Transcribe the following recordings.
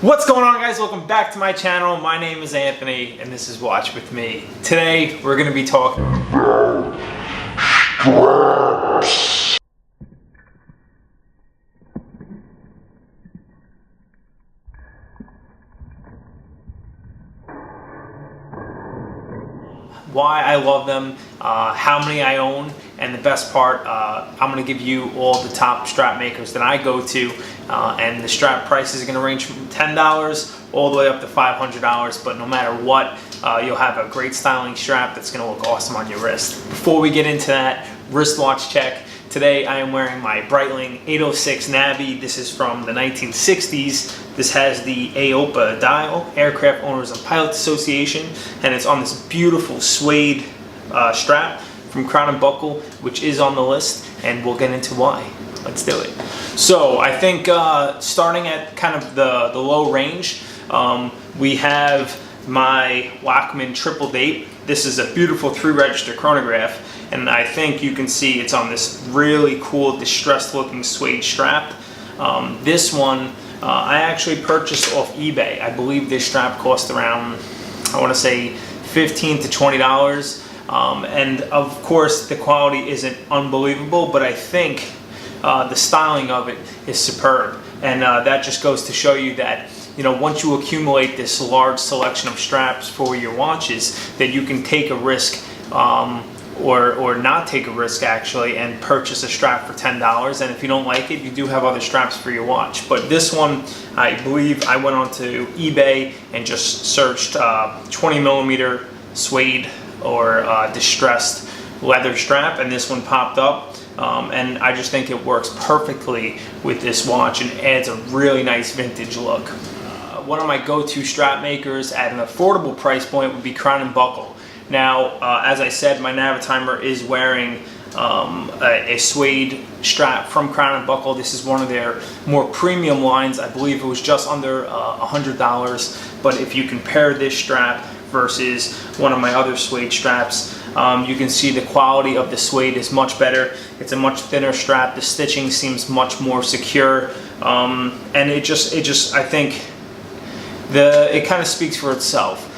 What's going on, guys? Welcome back to my channel. My name is Anthony and this is Watch With Me. Today we're going to be talking straps. Why I love them, how many I own, and the best part, I'm going to give you all the top strap makers that I go to, and the strap prices are going to range from $10 all the way up to $500, but no matter what, you'll have a great styling strap that's going to look awesome on your wrist. Before we get into that, wristwatch check. Today I am wearing my Breitling 806 Navy. This is from the 1960s. This has the AOPA dial, Aircraft Owners and Pilots Association, and it's on this beautiful suede strap from Crown & Buckle, which is on the list, and we'll get into why. Let's do it. So I think starting at kind of the low range, we have my Wachmann Triple Date. This is a beautiful 3-register chronograph, and I think you can see it's on this really cool distressed looking suede strap. This one I actually purchased off eBay. I believe this strap cost around, I want to say $15 to $20, and of course the quality isn't unbelievable, but I think the styling of it is superb, and that just goes to show you that, you know, once you accumulate this large selection of straps for your watches, that you can take a risk or not take a risk actually and purchase a strap for $10, and if you don't like it, you do have other straps for your watch. But this one, I believe I went onto eBay and just searched 20mm suede or distressed leather strap, and this one popped up, and I just think it works perfectly with this watch and adds a really nice vintage look. One of my go-to strap makers at an affordable price point would be Crown & Buckle. Now, as I said, my Navitimer is wearing a suede strap from Crown & Buckle. This is one of their more premium lines. I believe it was just under $100, but if you compare this strap versus one of my other suede straps, you can see the quality of the suede is much better. It's a much thinner strap. The stitching seems much more secure, and it just I think it kind of speaks for itself.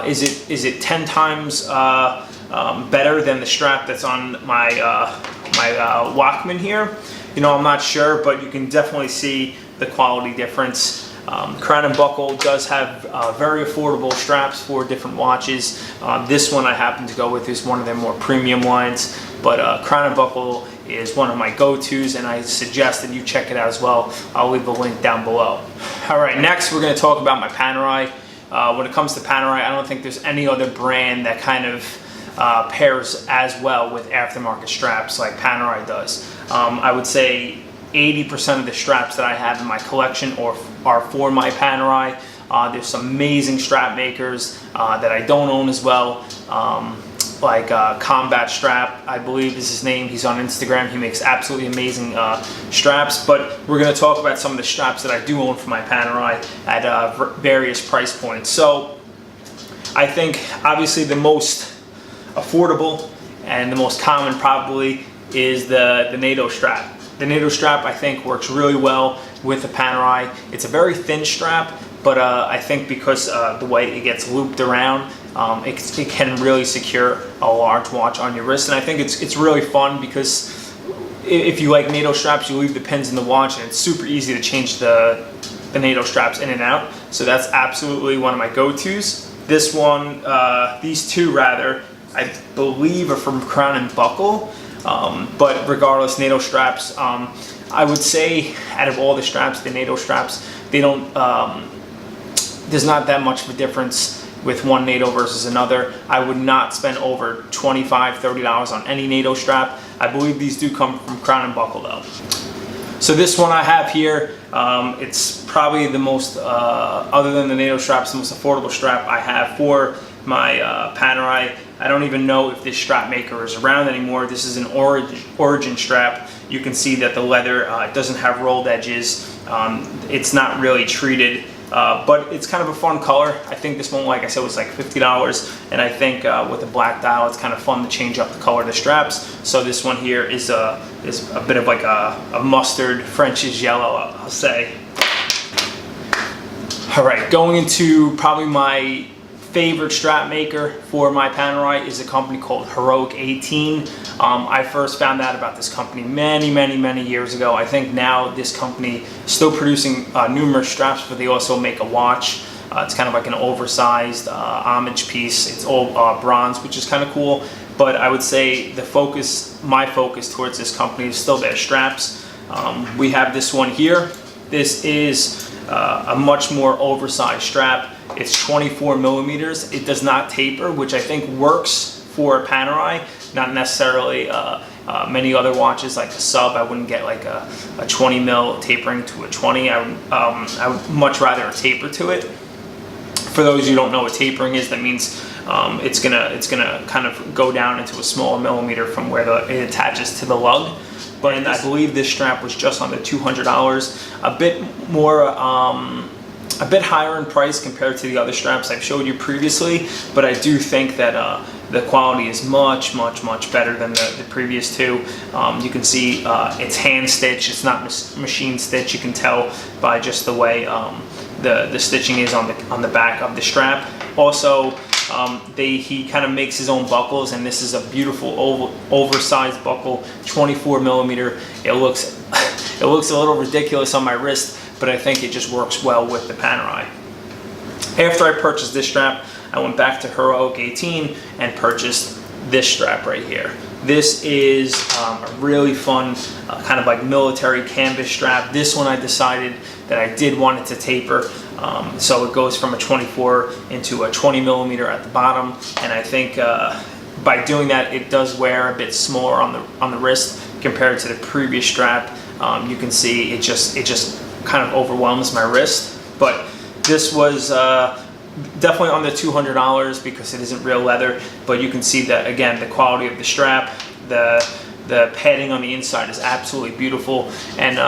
Is it 10 times better than the strap that's on my my Wachmann here? You know, I'm not sure, but you can definitely see the quality difference. Crown & Buckle does have very affordable straps for different watches. This one I happen to go with is one of their more premium lines, but Crown & Buckle is one of my go-tos, and I suggest that you check it out as well. I'll leave a link down below. All right, next we're going to talk about my Panerai. When it comes to Panerai, I don't think there's any other brand that kind of pairs as well with aftermarket straps like Panerai does. I would say 80% of the straps that I have in my collection are for my Panerai. There's some amazing strap makers that I don't own as well, like Combat Strap, I believe is his name. He's on Instagram. He makes absolutely amazing straps, but we're going to talk about some of the straps that I do own for my Panerai at various price points. So I think obviously the most affordable and the most common probably is the NATO strap. The NATO strap I think works really well with the Panerai. It's a very thin strap, but I think because the way it gets looped around, it can really secure a large watch on your wrist, and I think it's really fun because if you like NATO straps, you leave the pins in the watch, and it's super easy to change the NATO straps in and out. So that's absolutely one of my go-tos. This one, these two rather, I believe are from Crown & Buckle, but regardless, NATO straps, I would say out of all the straps, the NATO straps, they don't, there's not that much of a difference with one NATO versus another. I would not spend over $25, $30 on any NATO strap. I believe these do come from Crown & Buckle though. So this one I have here, it's probably the most, other than the NATO straps, the most affordable strap I have for my Panerai. I don't even know if this strap maker is around anymore. This is an Origin strap. You can see that the leather doesn't have rolled edges. It's not really treated. But it's kind of a fun color. I think this one, like I said, was like $50, and I think with the black dial, it's kind of fun to change up the color of the straps. So this one here is a bit of like a mustard, French's yellow, I'll say. All right, going into probably my favorite strap maker for my Panerai is a company called Heroic 18. I first found out about this company many years ago. I think now this company is still producing numerous straps, but they also make a watch. It's kind of like an oversized homage piece. It's all bronze, which is kind of cool. But I would say my focus towards this company is still their straps. We have this one here. This is a much more oversized strap. It's 24 millimeters. It does not taper, which I think works for a Panerai, not necessarily many other watches like the Sub. I wouldn't get like a 20 mil tapering to a 20. I would much rather a taper to it. For those who don't know what tapering is, that means it's gonna kind of go down into a smaller millimeter from where it attaches to the lug. But I believe this strap was just under $200, a bit more, a bit higher in price compared to the other straps I've showed you previously. But I do think that the quality is much better than the previous two. You can see it's hand stitched. It's not machine stitch. You can tell by just the way the stitching is on the back of the strap. Also, he kind of makes his own buckles, and this is a beautiful oversized buckle, 24 millimeter. It looks a little ridiculous on my wrist, but I think it just works well with the Panerai. After I purchased this strap, I went back to Heroic 18 and purchased this strap right here. This is a really fun kind of like military canvas strap. This one I decided that I did want it to taper. So it goes from a 24 into a 20 millimeter at the bottom, and I think by doing that, it does wear a bit smaller on the wrist compared to the previous strap. You can see it just kind of overwhelms my wrist. But this was definitely under $200 because it isn't real leather. But you can see that again, the quality of the strap, the padding on the inside is absolutely beautiful, and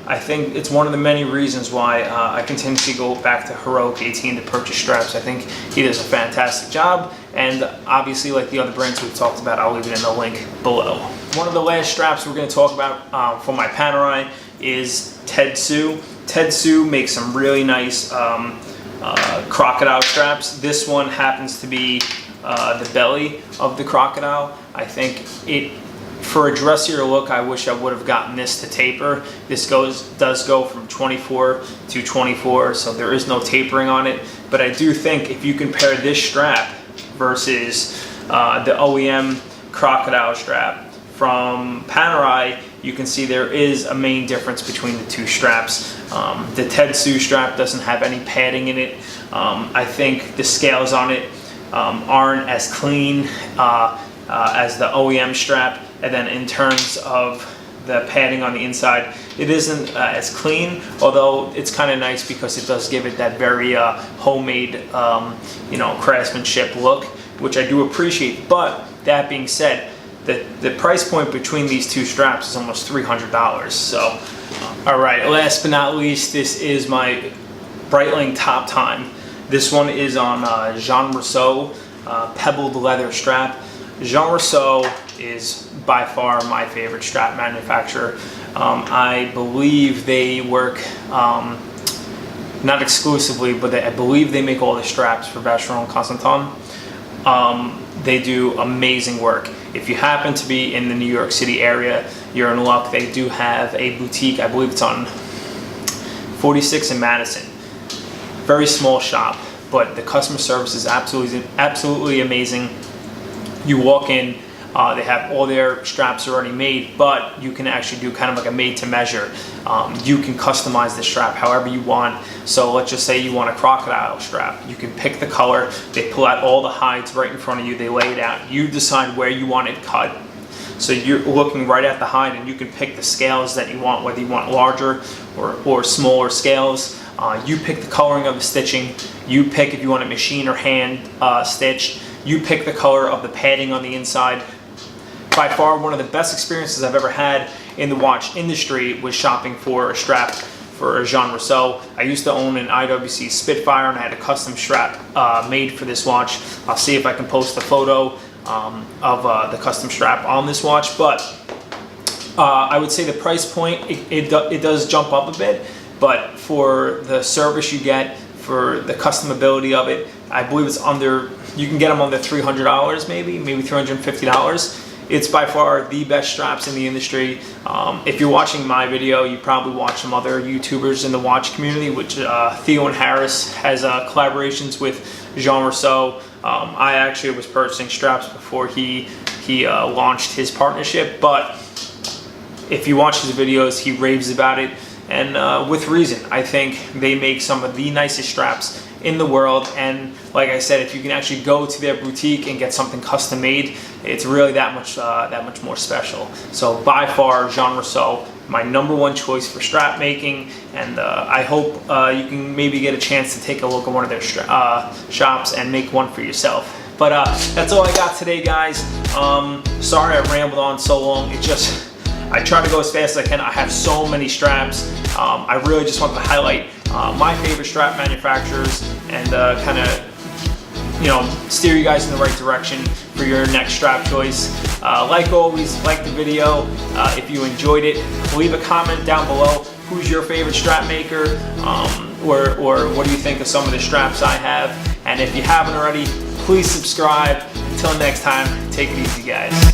I think it's one of the many reasons why I continue to go back to Heroic 18 to purchase straps. I think he does a fantastic job, and obviously like the other brands we've talked about, I'll leave it in the link below. One of the last straps we're going to talk about for my Panerai is Tetsu. Tetsu makes some really nice crocodile straps. This one happens to be the belly of the crocodile. I think for a dressier look, I wish I would have gotten this to taper. This does go from 24 to 24, so there is no tapering on it. But I do think if you compare this strap versus the OEM crocodile strap from Panerai, you can see there is a main difference between the two straps. The Tetsu strap doesn't have any padding in it. I think the scales on it aren't as clean as the OEM strap. And then in terms of the padding on the inside, it isn't as clean, although it's kind of nice because it does give it that very homemade, craftsmanship look, which I do appreciate. But that being said, the price point between these two straps is almost $300. So, all right, last but not least, this is my Breitling Top Time. This one is on Jean Rousseau pebbled leather strap. Jean Rousseau is by far my favorite strap manufacturer. I believe they work, not exclusively, but I believe they make all the straps for Vacheron Constantin. They do amazing work. If you happen to be in the New York City area, you're in luck. They do have a boutique, I believe it's on 46 in Madison. Very small shop, but the customer service is absolutely amazing. You walk in, they have all their straps already made, but you can actually do kind of like a made to measure. You can customize the strap however you want. So let's just say you want a crocodile strap. You can pick the color. They pull out all the hides right in front of you. They lay it out. You decide where you want it cut. So you're looking right at the hide, and you can pick the scales that you want, whether you want larger or smaller scales. You pick the coloring of the stitching. You pick if you want it machine or hand stitched. You pick the color of the padding on the inside. By far, one of the best experiences I've ever had in the watch industry was shopping for a strap for a Jean Rousseau. I used to own an IWC Spitfire, and I had a custom strap made for this watch. I'll see if I can post a photo of the custom strap on this watch, but I would say the price point, it does jump up a bit, but for the service you get, for the customability of it. I believe it's under, you can get them under $300 maybe $350. It's by far the best straps in the industry. If you're watching my video, you probably watch some other YouTubers in the watch community, which Theo and Harris has collaborations with Jean Rousseau. I actually was purchasing straps before he launched his partnership, but if you watch his videos, he raves about it, and with reason. I think they make some of the nicest straps in the world, and like I said, if you can actually go to their boutique and get something custom made, it's really that much more special. So by far, Jean Rousseau, my #1 choice for strap making, and I hope you can maybe get a chance to take a look at one of their shops and make one for yourself. But that's all I got today, guys. Sorry I rambled on so long. I try to go as fast as I can. I have so many straps. I really just wanted to highlight my favorite strap manufacturers and kind of, steer you guys in the right direction for your next strap choice. Like always, like the video. If you enjoyed it, leave a comment down below. Who's your favorite strap maker? Or what do you think of some of the straps I have? And if you haven't already, please subscribe. Until next time, take it easy, guys.